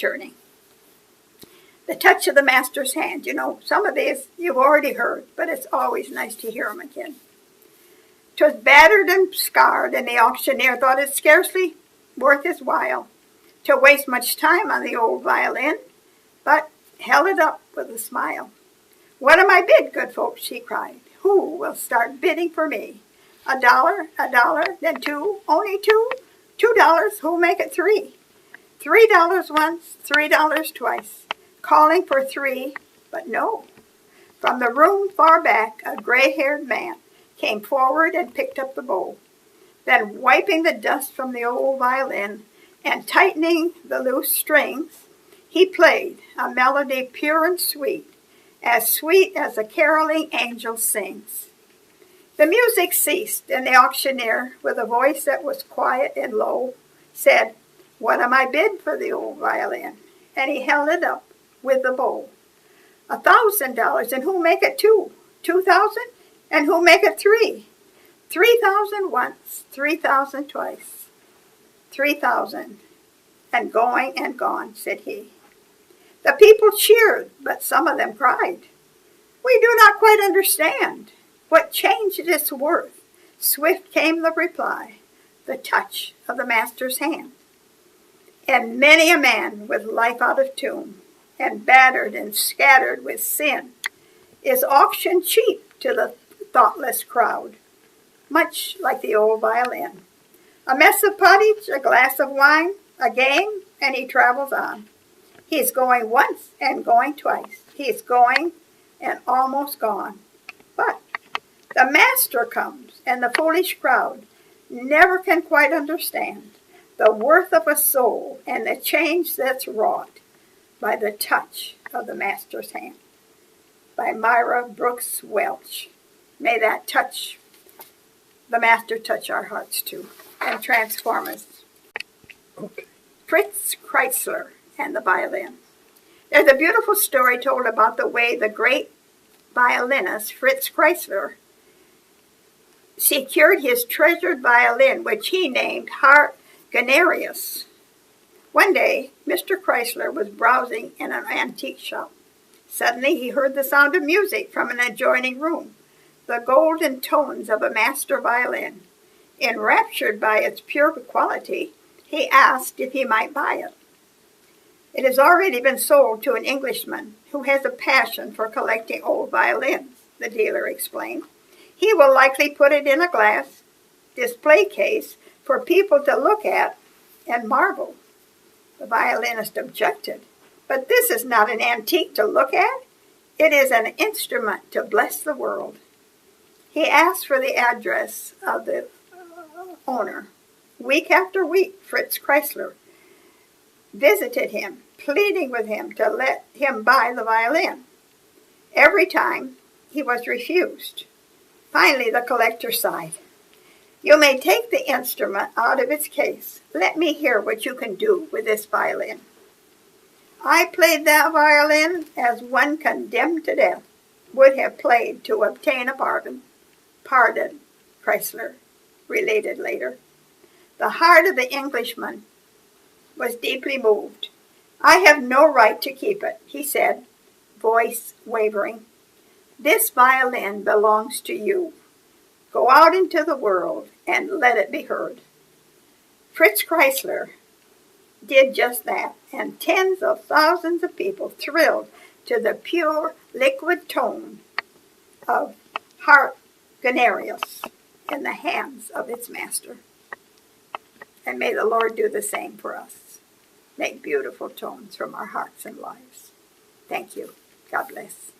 returning. The touch of the master's hand. You know, some of these you've already heard, but it's always nice to hear them again. 'Twas battered and scarred, and the auctioneer thought it scarcely worth his while to waste much time on the old violin, but held it up with a smile. "What am I bid, good folks?" he cried. "Who will start bidding for me? $1, then two, only two, $2, who'll make it three? $3 once, $3 twice, calling for three, but no." From the room far back, a gray-haired man came forward and picked up the bowl. Then, wiping the dust from the old violin and tightening the loose strings, he played a melody pure and sweet as a caroling angel sings. The music ceased, and the auctioneer, with a voice that was quiet and low, said, "What am I bid for the old violin?" And he held it up with the bowl. $1,000, and who'll make it two? 2,000, and who'll make it three? 3,000 once, 3,000 twice, 3,000, and gone, said he. The people cheered, but some of them cried. "We do not quite understand. What changed its worth?" Swift came the reply, "The touch of the master's hand." And many a man with life out of tune, and battered and scattered with sin, is auctioned cheap to the thoughtless crowd, much like the old violin. A mess of pottage, a glass of wine, a game, and he travels on. He's going once and going twice. He's going and almost gone. But the master comes, and the foolish crowd never can quite understand the worth of a soul and the change that's wrought by the touch of the master's hand. By Myra Brooks Welch. May that touch, the master touch our hearts too and transform us. Okay. Fritz Kreisler and the violin. There's a beautiful story told about the way the great violinist Fritz Kreisler secured his treasured violin, which he named Wagnerius. One day, Mr. Kreisler was browsing in an antique shop. Suddenly, he heard the sound of music from an adjoining room, the golden tones of a master violin. Enraptured by its pure quality, he asked if he might buy it. "It has already been sold to an Englishman who has a passion for collecting old violins," the dealer explained. "He will likely put it in a glass display case for people to look at and marvel." The violinist objected. "But this is not an antique to look at. It is an instrument to bless the world." He asked for the address of the owner. Week after week, Fritz Kreisler visited him, pleading with him to let him buy the violin. Every time, he was refused. Finally, the collector sighed. "You may take the instrument out of its case. Let me hear what you can do with this violin." "I played that violin as one condemned to death would have played to obtain a pardon," Kreisler related later. The heart of the Englishman was deeply moved. "I have no right to keep it," he said, voice wavering. "This violin belongs to you. Go out into the world and let it be heard." Fritz Kreisler did just that, and tens of thousands of people thrilled to the pure liquid tone of Wagnerius in the hands of its master. And may the Lord do the same for us. Make beautiful tones from our hearts and lives. Thank you. God bless.